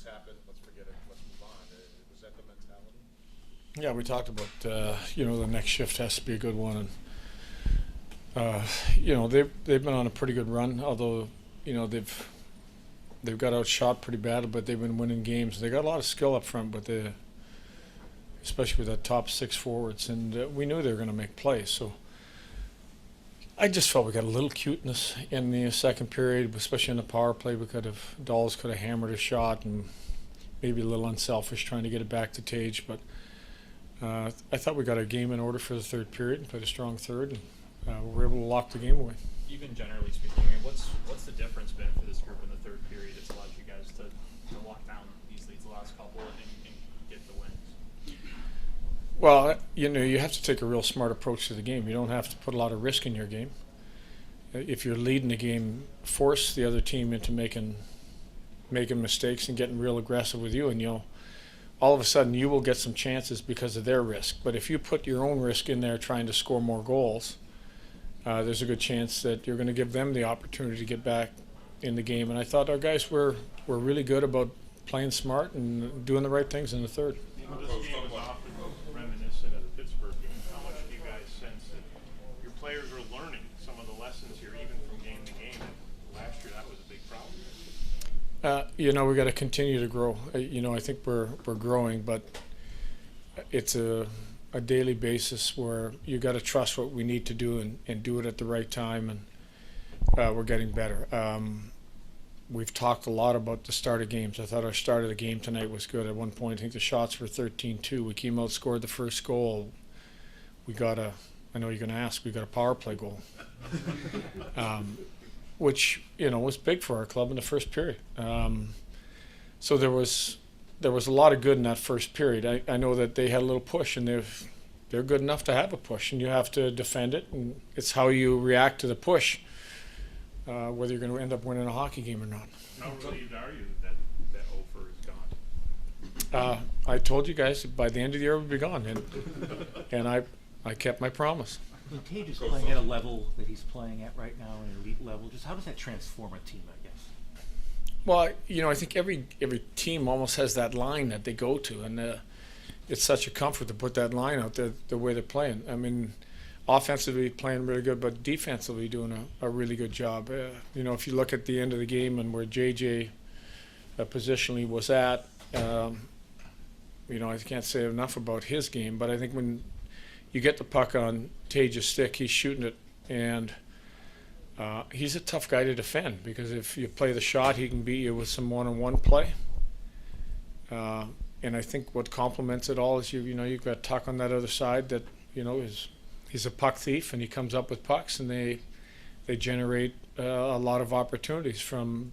happened, let's forget it, let's move on. Was that the mentality? Yeah, we talked about the next shift has to be a good one, and they've been on a pretty good run. Although they've got outshot pretty bad, but they've been winning games. They got a lot of skill up front, but especially with that top six forwards, and we knew they were going to make plays. So I just felt we got a little cuteness in the second period, especially in the power play. Dolls could have hammered a shot and maybe a little unselfish trying to get it back to Tage, but I thought we got our game in order for the third period and played a strong third, and we were able to lock the game away. Even generally speaking, I mean, what's the difference been for this group in the third period that's allowed you guys to lock down these leads the last couple and get the wins? Well, you have to take a real smart approach to the game. You don't have to put a lot of risk in your game. If you're leading the game, force the other team into making mistakes and getting real aggressive with you, and all of a sudden you will get some chances because of their risk. But if you put your own risk in there trying to score more goals, there's a good chance that you're going to give them the opportunity to get back in the game. And I thought our guys were really good about playing smart and doing the right things in the third. This game is often reminiscent of the Pittsburgh game. How much do you guys sense that your players are learning some of the lessons here, even from game to game? Last year, that was a big problem. We got to continue to grow. I think we're growing, but it's a daily basis where you got to trust what we need to do and do it at the right time, and we're getting better. We've talked a lot about the start of games. I thought our start of the game tonight was good. At one point, I think the shots were 13-2. We came out, scored the first goal. I know you're going to ask, we got a power play goal, which was big for our club in the first period. So there was a lot of good in that first period. I know that they had a little push, and they're good enough to have a push, and you have to defend it, and it's how you react to the push, whether you're going to end up winning a hockey game or not. How relieved are you that Ofer is gone? I told you guys by the end of the year we'd be gone, and I kept my promise. When Tage is playing at a level that he's playing at right now, an elite level, just how does that transform a team, I guess? Well, I think every team almost has that line that they go to, and it's such a comfort to put that line out there the way they're playing. I mean, offensively playing really good, but defensively doing a really good job. If you look at the end of the game and where JJ positionally was at, I can't say enough about his game, but I think when you get the puck on Tage's stick, he's shooting it, and he's a tough guy to defend, because if you play the shot, he can beat you with some one-on-one play. And I think what complements it all is you've got Tuck on that other side that he's a puck thief, and he comes up with pucks, and they generate a lot of opportunities from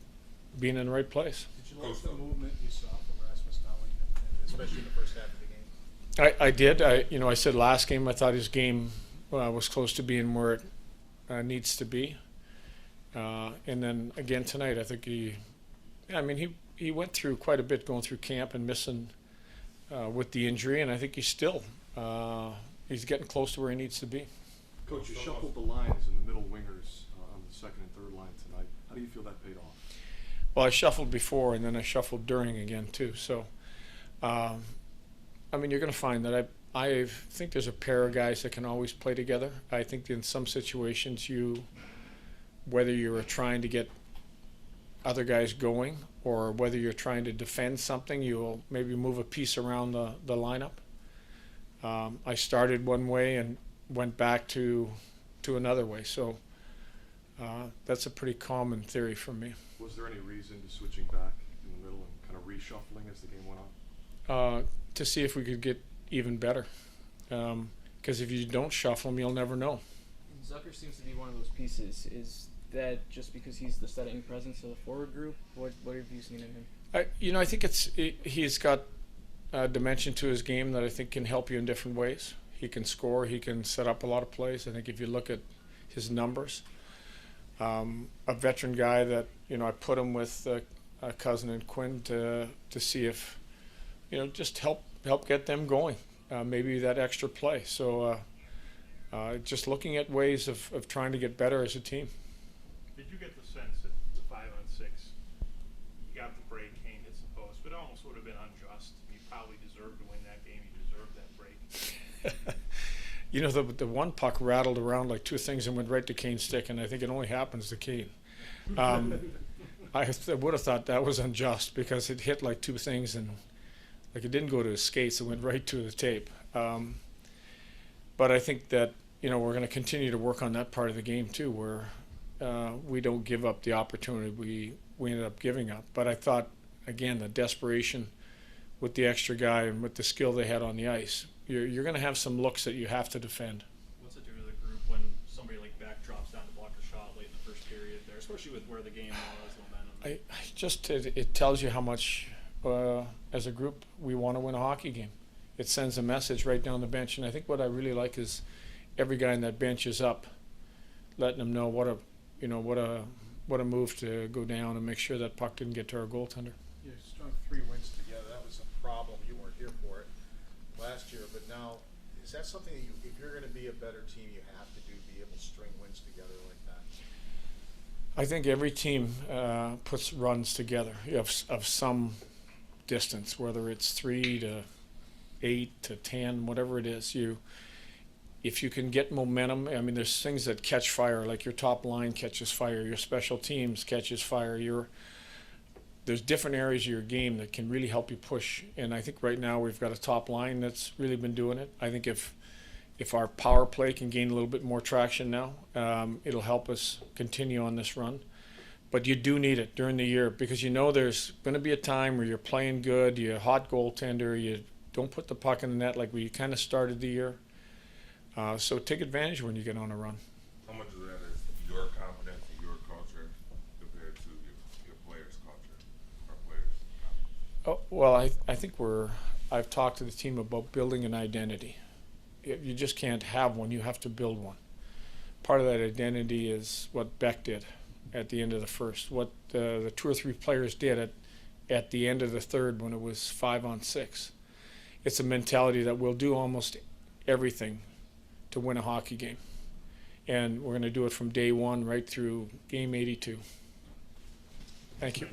being in the right place. Did you like the movement you saw from Rasmus Dahlin, especially in the first half of the game? I did. I said last game I thought his game was close to being where it needs to be. And then again tonight, I think he went through quite a bit going through camp and missing with the injury, and I think he's he's getting close to where he needs to be. Coach, you shuffled the lines in the middle wingers on the second and third line tonight. How do you feel that paid off? Well, I shuffled before, and then I shuffled during again too. So, you're going to find that I think there's a pair of guys that can always play together. I think in some situations whether you're trying to get other guys going or whether you're trying to defend something, you'll maybe move a piece around the lineup. I started one way and went back to another way. So that's a pretty common theory for me. Was there any reason to switching back in the middle and kind of reshuffling as the game went on? To see if we could get even better. Because if you don't shuffle them, you'll never know. Zucker seems to be one of those pieces. Is that just because he's the setting presence of the forward group? What have you seen in him? I think he's got a dimension to his game that I think can help you in different ways. He can score. He can set up a lot of plays. I think if you look at his numbers, a veteran guy that I put him with Cousin and Quinn to see if just help get them going. Maybe that extra play. So just looking at ways of trying to get better as a team. Did you get the sense that the 5-on-6, You got the break, Kane hits the post, but it almost would have been unjust. You probably deserved to win that game. You deserved that break. You know, the one puck rattled around like two things and went right to Kane's stick, and I think it only happens to Kane. I would have thought that was unjust because it hit like two things, and like it didn't go to his skates, it went right to the tape. But I think that, you know, we're going to continue to work on that part of the game too, where we don't give up the opportunity we ended up giving up. But I thought, again, the desperation with the extra guy and with the skill they had on the ice, you're going to have some looks that you have to defend. What's it do to the group when somebody like Beck drops down to block a shot late in the first period there, especially with where the game was, momentum? It tells you how much, as a group, we want to win a hockey game. It sends a message right down the bench, and I think what I really like is every guy on that bench is up, letting them know what a move to go down and make sure that puck didn't get to our goaltender. You strung 3 wins together. That was a problem. You weren't here for it last year, but now, is that something that if you're going to be a better team, you have to be able to string wins together like that? I think every team puts runs together of some distance, whether it's 3 to 8 to 10, whatever it is. If you can get momentum, I mean, there's things that catch fire, like your top line catches fire, your special teams catches fire. There's different areas of your game that can really help you push. And I think right now we've got a top line that's really been doing it. I think if our power play can gain a little bit more traction now, it'll help us continue on this run. But you do need it during the year because you know there's going to be a time where you're playing good, you're a hot goaltender, you don't put the puck in the net like we kind of started the year. So take advantage when you get on a run. How much of that is your confidence in your culture compared to your players' culture, our players' confidence? Oh, well, I think I've talked to the team about building an identity. You just can't have one, you have to build one. Part of that identity is what Beck did at the end of the first, what the 2 or 3 players did at the end of the third when it was 5-on-6. It's a mentality that we'll do almost everything to win a hockey game. And we're going to do it from day 1 right through game 82. Thank you.